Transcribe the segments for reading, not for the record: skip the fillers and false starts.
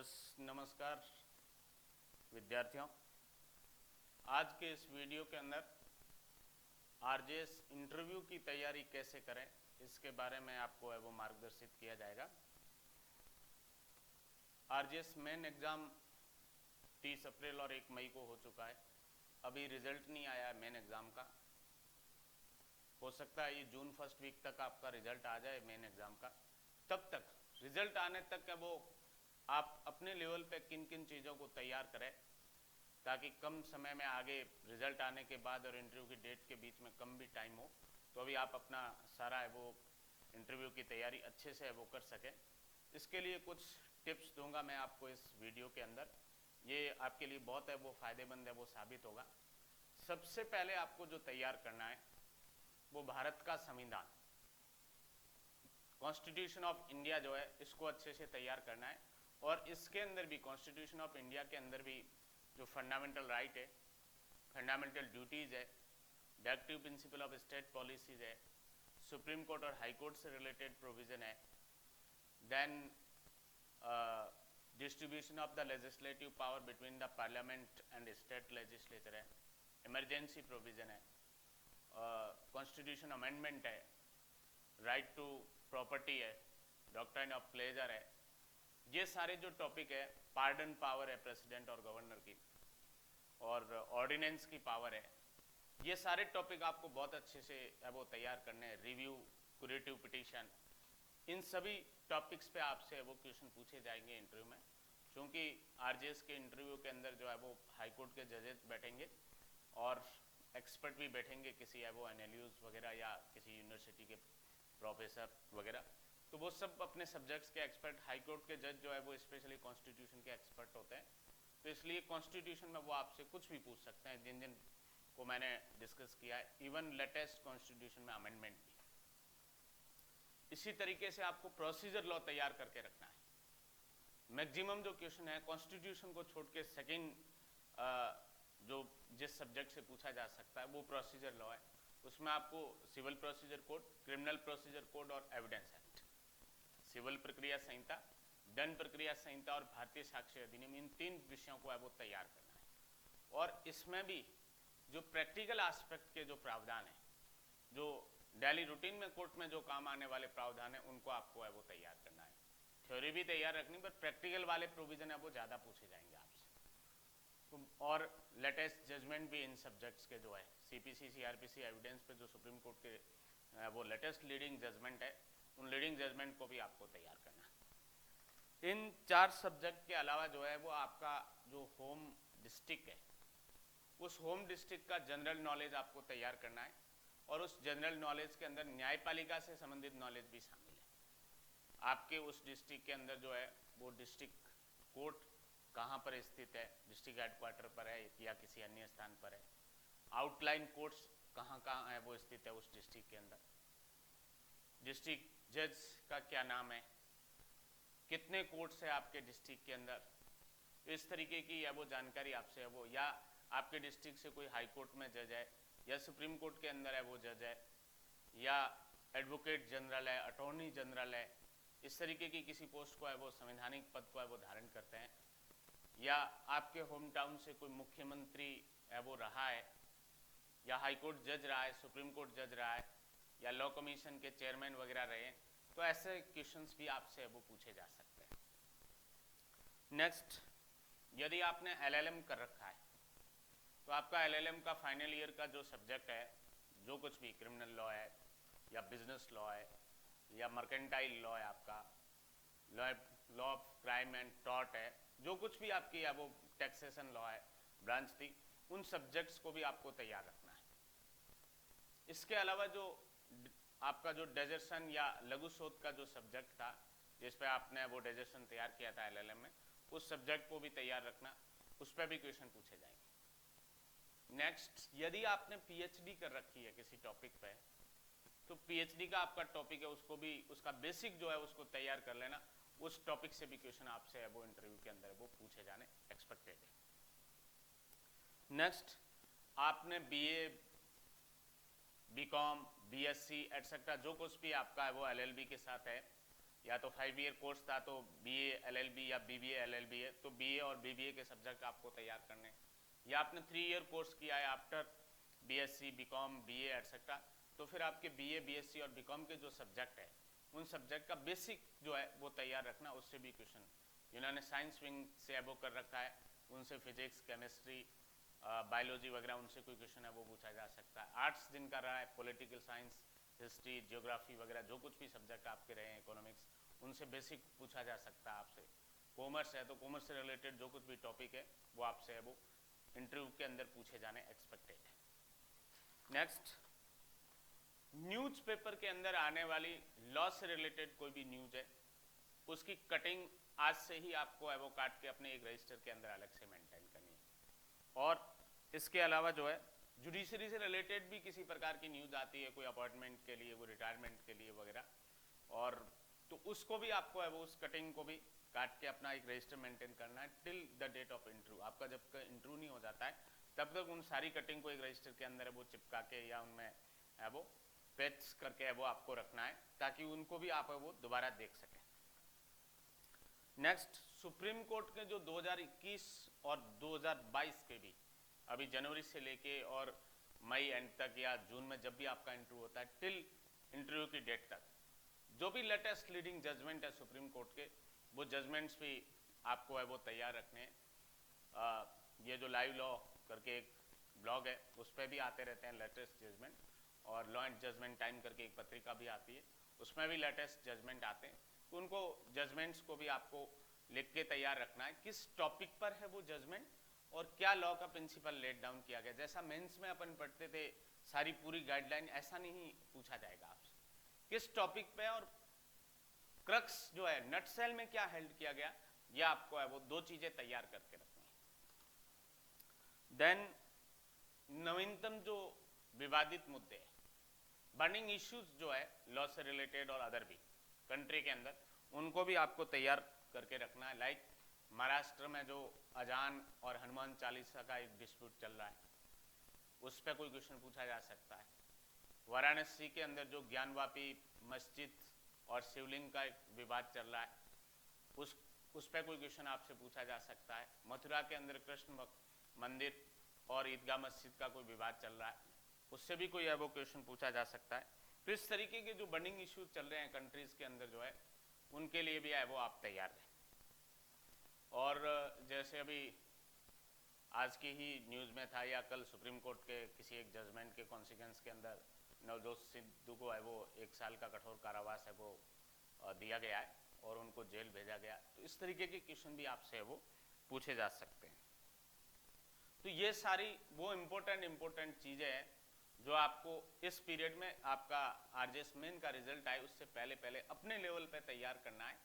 Yes, नमस्कार विद्यार्थियों। आज के इस वीडियो के अंदर आरजेएस इंटरव्यू की तैयारी कैसे करें इसके बारे में आपको है वो मार्गदर्शित किया जाएगा। आरजेएस मेन एग्ज़ाम 30 अप्रैल और 1 मई को हो चुका है। अभी रिजल्ट नहीं आया है मेन एग्ज़ाम का। हो सकता है ये जून फर्स्ट वीक तक आपका रिजल्ट आ जाए मेन एग्ज़ाम का। तब तक रिजल्ट आने तक है वो आप अपने लेवल पे किन किन चीज़ों को तैयार करें ताकि कम समय में आगे रिजल्ट आने के बाद और इंटरव्यू की डेट के बीच में कम भी टाइम हो, तो अभी आप अपना सारा है वो इंटरव्यू की तैयारी अच्छे से है वो कर सकें। इसके लिए कुछ टिप्स दूंगा मैं आपको इस वीडियो के अंदर। ये आपके लिए बहुत है वो फ़ायदेमंद है वो साबित होगा। सबसे पहले आपको जो तैयार करना है वो भारत का संविधान, कॉन्स्टिट्यूशन ऑफ इंडिया जो है इसको अच्छे से तैयार करना है। और इसके अंदर भी कॉन्स्टिट्यूशन ऑफ इंडिया के अंदर भी जो फंडामेंटल राइट है, फंडामेंटल ड्यूटीज़ है, directive principle of state policies है, सुप्रीम कोर्ट और हाई कोर्ट से रिलेटेड प्रोविज़न है, then distribution of the legislative power between the parliament and state legislature है, इमरजेंसी प्रोविज़न है, कॉन्स्टिट्यूशन अमेंडमेंट है, right to property है, doctrine of pleasure है। ये सारे जो टॉपिक है, पार्डन पावर है प्रेसिडेंट और गवर्नर की, और ऑर्डिनेंस की पावर है, ये सारे टॉपिक आपको बहुत अच्छे से वो तैयार करने हैं। रिव्यू, क्यूरेटिव पिटीशन, इन सभी टॉपिक्स पे आपसे वो क्वेश्चन पूछे जाएंगे इंटरव्यू में। क्योंकि आरजेएस के इंटरव्यू के अंदर जो है वो हाई कोर्ट के जजेस बैठेंगे और एक्सपर्ट भी बैठेंगे, किसी है वो एनएलयूज वगैरह या किसी यूनिवर्सिटी के प्रोफेसर वगैरह। तो वो सब अपने सब्जेक्ट्स के एक्सपर्ट, हाई कोर्ट के जज जो है वो स्पेशली कॉन्स्टिट्यूशन के एक्सपर्ट होते हैं। तो इसलिए कॉन्स्टिट्यूशन में वो आपसे कुछ भी पूछ सकते हैं, जिन जिन को मैंने डिस्कस किया है, इवन लेटेस्ट कॉन्स्टिट्यूशन में अमेंडमेंट भी। इसी तरीके से आपको प्रोसीजर लॉ तैयार करके रखना है। मैक्सिमम जो क्वेश्चन है कॉन्स्टिट्यूशन को छोड़ के सेकेंड जो जिस सब्जेक्ट से पूछा जा सकता है वो प्रोसीजर लॉ है। उसमें आपको civil procedure code, criminal procedure code और एविडेंस एक्ट, सिविल प्रक्रिया संहिता, दंड प्रक्रिया संहिता और भारतीय साक्ष्य अधिनियम, इन 3 विषयों को है वो तैयार करना है। और इसमें भी जो प्रैक्टिकल एस्पेक्ट के जो प्रावधान है, जो डेली रूटीन में कोर्ट में जो काम आने वाले प्रावधान है, उनको आपको है वो तैयार करना है। थ्योरी भी तैयार रखनी, पर प्रैक्टिकल वाले प्रोविजन है वो ज़्यादा पूछे जाएंगे आपसे। और लेटेस्ट जजमेंट भी इन सब्जेक्ट्स के जो है, सीपीसी, सीआरपीसी, एविडेंस पे जो सुप्रीम कोर्ट के वो लेटेस्ट लीडिंग जजमेंट है, उन लीडिंग जजमेंट को भी आपको तैयार करना है। इन 4 सब्जेक्ट के अलावा जो है वो आपका जो होम डिस्ट्रिक्ट है, उस होम डिस्ट्रिक्ट का जनरल नॉलेज आपको तैयार करना है। और उस जनरल नॉलेज के अंदर न्यायपालिका से संबंधित नॉलेज भी शामिल है। आपके उस डिस्ट्रिक्ट के अंदर जो है वो डिस्ट्रिक्ट कोर्ट कहाँ पर स्थित है, डिस्ट्रिक्ट हेडक्वार्टर पर है या किसी अन्य स्थान पर है, आउटलाइन कोर्ट्स कहाँ कहाँ है वो स्थित है उस डिस्ट्रिक्ट के अंदर, डिस्ट्रिक्ट जज का क्या नाम है, कितने कोर्ट्स है आपके डिस्ट्रिक्ट के अंदर, इस तरीके की है वो जानकारी आपसे है वो, या आपके डिस्ट्रिक्ट से कोई हाई कोर्ट में जज है या सुप्रीम कोर्ट के अंदर है वो जज है, या एडवोकेट जनरल है, अटॉर्नी जनरल है, इस तरीके की किसी पोस्ट को है वो संवैधानिक पद को है वो धारण करते हैं, या आपके होम टाउन से कोई मुख्यमंत्री है वो रहा है, या हाई कोर्ट जज रहा है, सुप्रीम कोर्ट जज रहा है, या लॉ कमीशन के चेयरमैन वगैरह रहे हैं, तो ऐसे क्वेश्चंस भी आपसे वो पूछे जा सकते हैं। नेक्स्ट, यदि आपने एलएलएम कर रखा है तो आपका एलएलएम का फाइनल ईयर का जो सब्जेक्ट है, जो कुछ भी क्रिमिनल लॉ है या बिजनेस लॉ है या मर्केंटाइल लॉ है, आपका law of crime and tort है, जो कुछ भी आपकी है वो टैक्सेशन लॉ है, ब्रांच थी, उन सब्जेक्ट्स को भी आपको तैयार रखना है। इसके अलावा जो आपका जो डेजर्शन या लघु शोध का जो सब्जेक्ट था, जिस पे आपने वो डेजर्शन तैयार किया था एलएलएम में, उस सब्जेक्ट को भी तैयार रखना, उस पर भी क्वेश्चन पूछे जाएंगे। नेक्स्ट, यदि आपने पीएचडी कर रखी है किसी टॉपिक पे, तो पीएचडी का आपका टॉपिक है उसको भी, उसका बेसिक जो है उसको तैयार कर लेना। उस टॉपिक से भी क्वेश्चन आपसे है वो इंटरव्यू के अंदर वो पूछे जाने एक्सपेक्टेड है। नेक्स्ट, आपने बीए, बीकॉम, बीएससी एटसेट्रा जो कुछ भी आपका है वो एलएलबी के साथ है, या तो 5 ईयर कोर्स था तो BA LLB या BBA LLB है तो BA और BBA के सब्जेक्ट आपको तैयार करने, या आपने 3 ईयर कोर्स किया है after BSc BCom BA etcetera, तो फिर आपके BA BSc और BCom के जो सब्जेक्ट है उन सब्जेक्ट का बेसिक जो है वो तैयार रखना। उससे भी क्वेश्चन जिन्होंने साइंस विंग से एबो कर रखा है उनसे फिजिक्स केमिस्ट्री बायोलॉजी वगैरह उनसे कोई क्वेश्चन है वो पूछा जा सकता है। आर्ट्स जिनका रहा है पॉलिटिकल साइंस हिस्ट्री जियोग्राफी वगैरह जो कुछ भी सब्जेक्ट आपके रहे हैं इकोनॉमिक्स उनसे बेसिक पूछा जा सकता है आपसे। कॉमर्स है तो कॉमर्स से रिलेटेड जो कुछ भी टॉपिक है वो आपसे है वो इंटरव्यू के अंदर पूछे जाने एक्सपेक्टेड है। नेक्स्ट, न्यूज़पेपर के अंदर आने वाली लॉ से रिलेटेड कोई भी न्यूज है उसकी कटिंग आज से ही आपको है वो काट के अपने एक रजिस्टर के अंदर अलग से मेंटेन करनी है। और इसके अलावा जो है जुडिशरी से रिलेटेड भी किसी प्रकार की न्यूज आती है, कोई अपॉइंटमेंट के लिए, कोई रिटायरमेंट के लिए वगैरह, और तो उसको भी आपको है वो उस कटिंग को भी काट के अपना एक रजिस्टर मेंटेन करना है till the date of interview. आपका जब तक इंटरव्यू नहीं हो जाता है तब तक उन सारी कटिंग को एक रजिस्टर के अंदर है वो चिपका के या उनमें है वो पेस्ट करके है वो आपको रखना है ताकि उनको भी आप है वो दोबारा देख सकें। नेक्स्ट, सुप्रीम कोर्ट के जो 2021 और 2022 के भी अभी जनवरी से लेके और मई एंड तक या जून में जब भी आपका इंटरव्यू होता है टिल इंटरव्यू की डेट तक जो भी लेटेस्ट लीडिंग जजमेंट है सुप्रीम कोर्ट के वो जजमेंट्स भी आपको है वो तैयार रखने हैं। ये जो लाइव लॉ करके एक ब्लॉग है उस पर भी आते रहते हैं लेटेस्ट जजमेंट, और लॉ एंड जजमेंट टाइम करके एक पत्रिका भी आती है उसमें भी लेटेस्ट जजमेंट आते हैं। तो उनको जजमेंट्स को भी आपको लिख के तैयार रखना है किस टॉपिक पर है वो जजमेंट और क्या लॉ का प्रिंसिपल लेट डाउन किया गया। जैसा मेंस में अपन पढ़ते थे सारी पूरी गाइडलाइन, ऐसा नहीं पूछा जाएगा आपसे किस टॉपिक पे और क्रक्स जो है नट सेल में क्या हेल्ड किया गया, यह आपको है वो दो चीजें तैयार करके रखनी है। देन नवीनतम जो विवादित मुद्दे हैं, बर्निंग इश्यूज जो है लॉ से रिलेटेड और अदर भी कंट्री के अंदर, उनको भी आपको तैयार करके रखना है। लाइक महाराष्ट्र में जो अजान और हनुमान चालीसा का एक डिस्प्यूट चल रहा है उस पर कोई क्वेश्चन पूछा जा सकता है। वाराणसी के अंदर जो ज्ञानवापी मस्जिद और शिवलिंग का एक विवाद चल रहा है उस पर कोई क्वेश्चन आपसे पूछा जा सकता है। मथुरा के अंदर कृष्ण मंदिर और ईदगाह मस्जिद का कोई विवाद चल रहा है उससे भी कोई है वो क्वेश्चन पूछा जा सकता है। तो इस तरीके के जो बर्निंग इश्यूज चल रहे हैं कंट्रीज के अंदर जो है उनके लिए भी है वो आप तैयार रहें। और जैसे अभी आज की ही न्यूज़ में था या कल सुप्रीम कोर्ट के किसी एक जजमेंट के कॉन्सिक्वेंस के अंदर नवजोत सिद्धू को है वो 1 साल का कठोर कारावास है वो दिया गया है और उनको जेल भेजा गया। तो इस तरीके के क्वेश्चन भी आपसे है वो पूछे जा सकते हैं। तो ये सारी वो इम्पोर्टेंट चीज़ें हैं जो आपको इस पीरियड में आपका आरजेएस मेन का रिजल्ट आए उससे पहले अपने लेवल पे तैयार करना है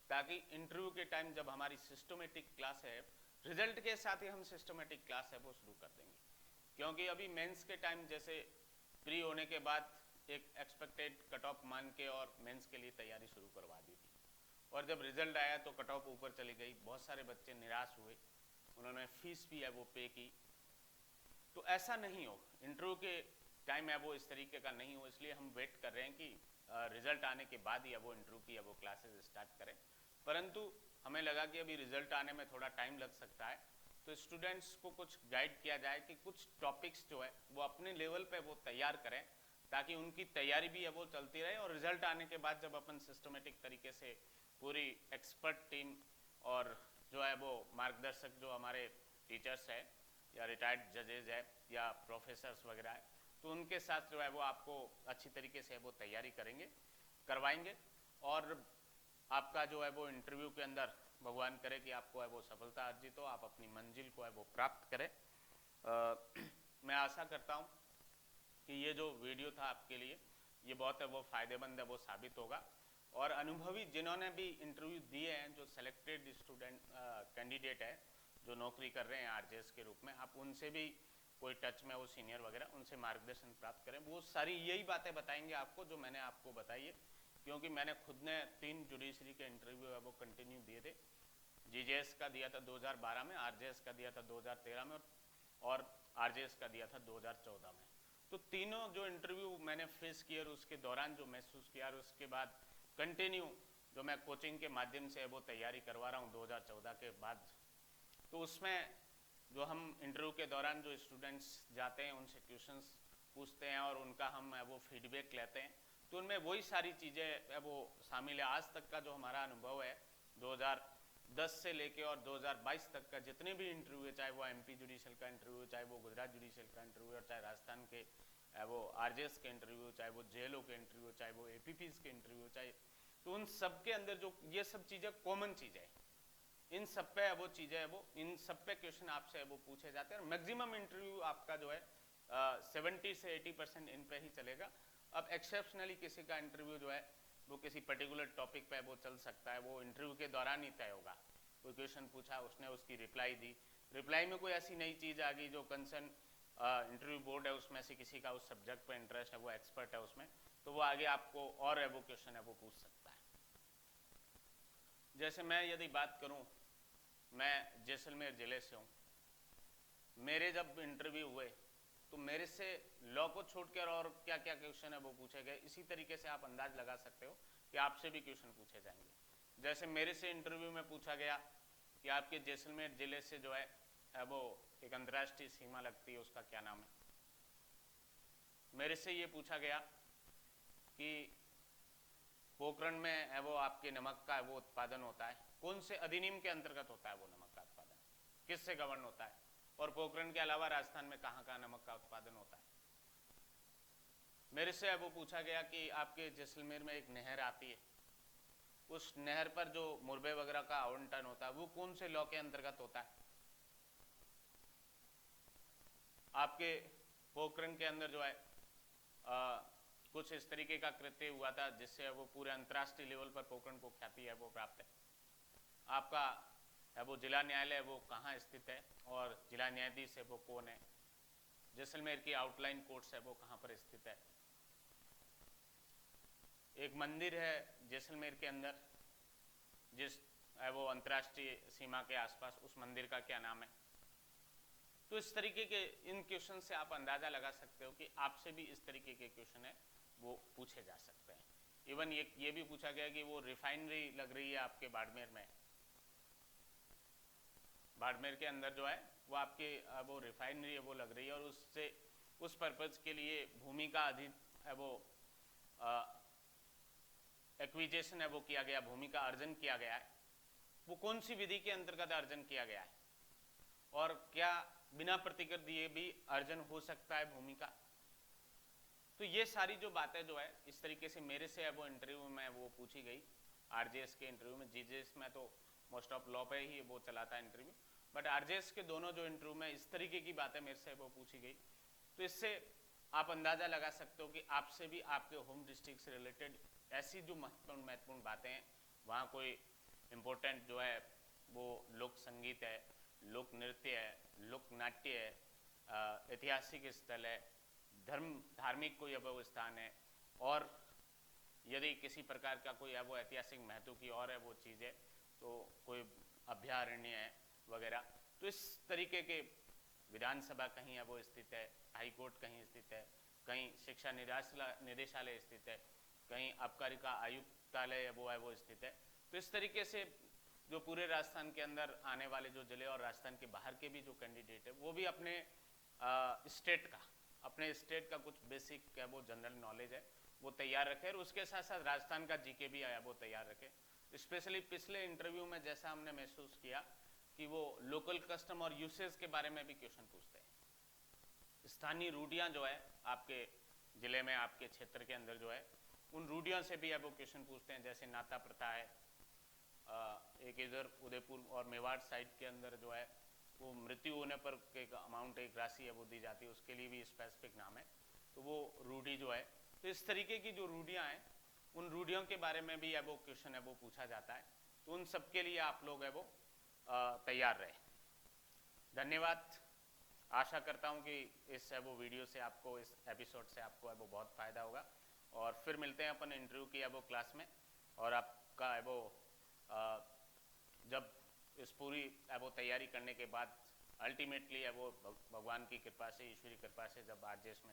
ताकि इंटरव्यू के टाइम जब हमारी सिस्टमेटिक क्लास है, रिजल्ट के साथ ही हम सिस्टमेटिक क्लास है वो शुरू कर देंगे। क्योंकि अभी मेंस के टाइम जैसे प्री होने के बाद एक एक्सपेक्टेड कट ऑफ मान के और मेंस के लिए तैयारी शुरू करवा दी थी, और जब रिजल्ट आया तो कट ऑफ ऊपर चली गई, बहुत सारे बच्चे निराश हुए, उन्होंने फीस भी है वो पे की। तो ऐसा नहीं हो, इंटरव्यू के टाइम है वो इस तरीके का नहीं हो, इसलिए हम वेट कर रहे हैं कि रिजल्ट आने के बाद ही है वो इंटरव्यू की है वो क्लासेस स्टार्ट करें। परंतु हमें लगा कि अभी रिजल्ट आने में थोड़ा टाइम लग सकता है तो स्टूडेंट्स को कुछ गाइड किया जाए कि कुछ टॉपिक्स जो है वो अपने लेवल पे वो तैयार करें ताकि उनकी तैयारी भी है वो चलती रहे, और रिजल्ट आने के बाद जब अपन सिस्टमेटिक तरीके से पूरी एक्सपर्ट टीम और जो है वो मार्गदर्शक जो हमारे टीचर्स है या रिटायर्ड जजेज है या प्रोफेसर्स वगैरह है तो उनके साथ जो है वो आपको अच्छी तरीके से वो तैयारी करवाएंगे और आपका जो है वो इंटरव्यू के अंदर भगवान करे कि आपको है वो सफलता अर्जित हो, आप अपनी मंजिल को है वो प्राप्त करें। मैं आशा करता हूँ कि ये जो वीडियो था आपके लिए ये बहुत है वो फायदेमंद है वो साबित होगा, और अनुभवी जिन्होंने भी इंटरव्यू दिए हैं, जो सेलेक्टेड स्टूडेंट कैंडिडेट है जो नौकरी कर रहे हैं आरजेएस के रूप में, आप उनसे भी कोई टच में वो सीनियर वगैरह उनसे मार्गदर्शन प्राप्त करें। वो सारी यही बातें बताएंगे आपको जो मैंने आपको बताई है, क्योंकि मैंने खुद ने 3 जुडिशरी के इंटरव्यू है वो कंटिन्यू दिए थे। जीजेएस का दिया था 2012 में, आरजेएस का दिया था 2013 में और आरजेएस का दिया था 2014 में। तो तीनों जो इंटरव्यू मैंने फेस किए और उसके दौरान जो महसूस किया और उसके बाद कंटिन्यू जो मैं कोचिंग के माध्यम से वो तैयारी करवा रहा हूँ 2014 के बाद, तो उसमें जो हम इंटरव्यू के दौरान जो स्टूडेंट्स जाते हैं उनसे क्वेश्चंस पूछते हैं और उनका हम वो फीडबैक लेते हैं, तो उनमें वही सारी चीज़ें वो शामिल है। आज तक का जो हमारा अनुभव है 2010 से लेके और 2022 तक का जितने भी इंटरव्यू है, चाहे वो एमपी जुडिशल का इंटरव्यू, चाहे वो गुजरात जुडिशल का इंटरव्यू, और चाहे राजस्थान के वो आरजेएस के इंटरव्यू, चाहे वो जेएलओ के इंटरव्यू, चाहे वो एपीपीज के इंटरव्यू, चाहे, तो उन सब के अंदर जो ये सब चीज़ें कॉमन चीज़ें हैं, इन सब पे वो चीज़ें है वो इन सब पे क्वेश्चन आपसे वो पूछे जाते हैं। और मैक्सिमम इंटरव्यू आपका जो है 70 से 80% इन पे ही चलेगा। अब एक्सेप्शनली किसी का इंटरव्यू जो है वो किसी पर्टिकुलर टॉपिक पे वो चल सकता है, वो इंटरव्यू के दौरान ही तय होगा। कोई क्वेश्चन पूछा, उसने उसकी रिप्लाई दी, रिप्लाई में कोई ऐसी नई चीज़ आ गई जो कंसर्न इंटरव्यू बोर्ड है उसमें से किसी का उस सब्जेक्ट पर इंटरेस्ट है, वो एक्सपर्ट है उसमें, तो वो आगे आपको और है वो क्वेश्चन है वो पूछ सकता है। जैसे मैं यदि बात करूं, मैं जैसलमेर ज़िले से हूं, मेरे जब इंटरव्यू हुए तो मेरे से लॉ को छोड़कर और क्या क्या क्वेश्चन है वो पूछे गए। इसी तरीके से आप अंदाज लगा सकते हो कि आपसे भी क्वेश्चन पूछे जाएंगे। जैसे मेरे से इंटरव्यू में पूछा गया कि आपके जैसलमेर ज़िले से जो है वो एक अंतर्राष्ट्रीय सीमा लगती है, उसका क्या नाम है। मेरे से ये पूछा गया कि पोखरण में है वो आपके नमक का वो उत्पादन होता है, कौन से अधिनियम के अंतर्गत होता है वो नमक का उत्पादन, किससे गवर्न होता है, और पोखरण के अलावा राजस्थान में कहाँ कहाँ नमक का उत्पादन होता है। मेरे से वो पूछा गया कि आपके जैसलमेर में एक नहर आती है, उस नहर पर जो मुरबे वगैरह का आवंटन होता है वो कौन से लॉ के अंतर्गत होता है। आपके पोखरण के अंदर जो है कुछ इस तरीके का कृत्य हुआ था जिससे वो पूरे अंतर्राष्ट्रीय लेवल पर पोखरण को ख्याति है वो प्राप्त है। आपका है वो जिला न्यायालय वो कहाँ स्थित है और जिला न्यायाधीश है वो कौन है। जैसलमेर की आउटलाइन कोर्ट्स है वो कहाँ पर स्थित है। एक मंदिर है जैसलमेर के अंदर जिस है वो अंतर्राष्ट्रीय सीमा के आसपास, उस मंदिर का क्या नाम है। तो इस तरीके के इन क्वेश्चन से आप अंदाजा लगा सकते हो कि आपसे भी इस तरीके के क्वेश्चन है वो पूछे जा सकते हैं। इवन ये भी पूछा गया कि वो रिफाइनरी लग रही है आपके बाड़मेर में, बाड़मेर के अंदर जो है वो आपके वो रिफाइनरी है वो लग रही है, और उससे उस पर्पज के लिए भूमि का है वो एक्विजेशन है वो किया गया, भूमि का अर्जन किया गया है, वो कौन सी विधि के अंतर्गत अर्जन किया गया है, और क्या बिना प्रतिकर दिए भी अर्जन हो सकता है भूमि का। तो ये सारी जो बातें जो है इस तरीके से मेरे से है वो इंटरव्यू में वो पूछी गई। आरजेएस के इंटरव्यू में, जीजेएस में तो मोस्ट ऑफ लॉ पे ही वो चला था इंटरव्यू, बट आरजेएस के दोनों जो इंटरव्यू में इस तरीके की बातें मेरे से वो पूछी गई। तो इससे आप अंदाजा लगा सकते हो कि आपसे भी आपके होम डिस्ट्रिक्ट से रिलेटेड ऐसी जो महत्वपूर्ण बातें हैं, वहाँ कोई इम्पोर्टेंट जो है वो लोक संगीत है, लोक नृत्य है, लोक नाट्य है, ऐतिहासिक स्थल है, धार्मिक कोई अब स्थान है, और यदि किसी प्रकार का कोई है वो ऐतिहासिक महत्व की और है वो चीज़ है, तो कोई अभ्यारण्य है वगैरह। तो इस तरीके के विधानसभा कहीं है वो स्थित है, हाई कोर्ट कहीं स्थित है, कहीं शिक्षा निदेशालय स्थित है, कहीं आबकारी का आयुक्तालय है वो स्थित है। तो इस तरीके से जो पूरे राजस्थान के अंदर आने वाले जो जिले और राजस्थान के बाहर के भी जो कैंडिडेट है वो भी अपने स्टेट का कुछ बेसिक है वो जनरल नॉलेज है वो तैयार रखे, और उसके साथ साथ राजस्थान का जीके भी है वो तैयार रखे। स्पेशली पिछले इंटरव्यू में जैसा हमने महसूस किया कि वो लोकल कस्टम और यूसेज के बारे में भी क्वेश्चन पूछते हैं। स्थानीय रूढ़ियाँ जो है आपके ज़िले में, आपके क्षेत्र के अंदर जो है, उन रूढ़ियों से भी वो क्वेश्चन पूछते हैं। जैसे नाता प्रथा है, एक इधर उदयपुर और मेवाड़ साइड के अंदर जो है वो मृत्यु होने पर एक अमाउंट, एक राशि है वो दी जाती है, उसके लिए भी स्पेसिफिक नाम है, तो वो रूढ़ी जो है। तो इस तरीके की जो रूढ़ियाँ हैं उन रूढ़ियों के बारे में भी है वो क्वेश्चन है वो पूछा जाता है। तो उन सब के लिए आप लोग है वो तैयार रहे। धन्यवाद। आशा करता हूँ कि इस है वो वीडियो से आपको, इस एपिसोड से आपको है वो बहुत फ़ायदा होगा, और फिर मिलते हैं अपन इंटरव्यू की है वो क्लास में। और आपका है वो जब इस पूरी है वो तैयारी करने के बाद अल्टीमेटली है वो भगवान की कृपा से, ईश्वरी कृपा से जब आरजेएस में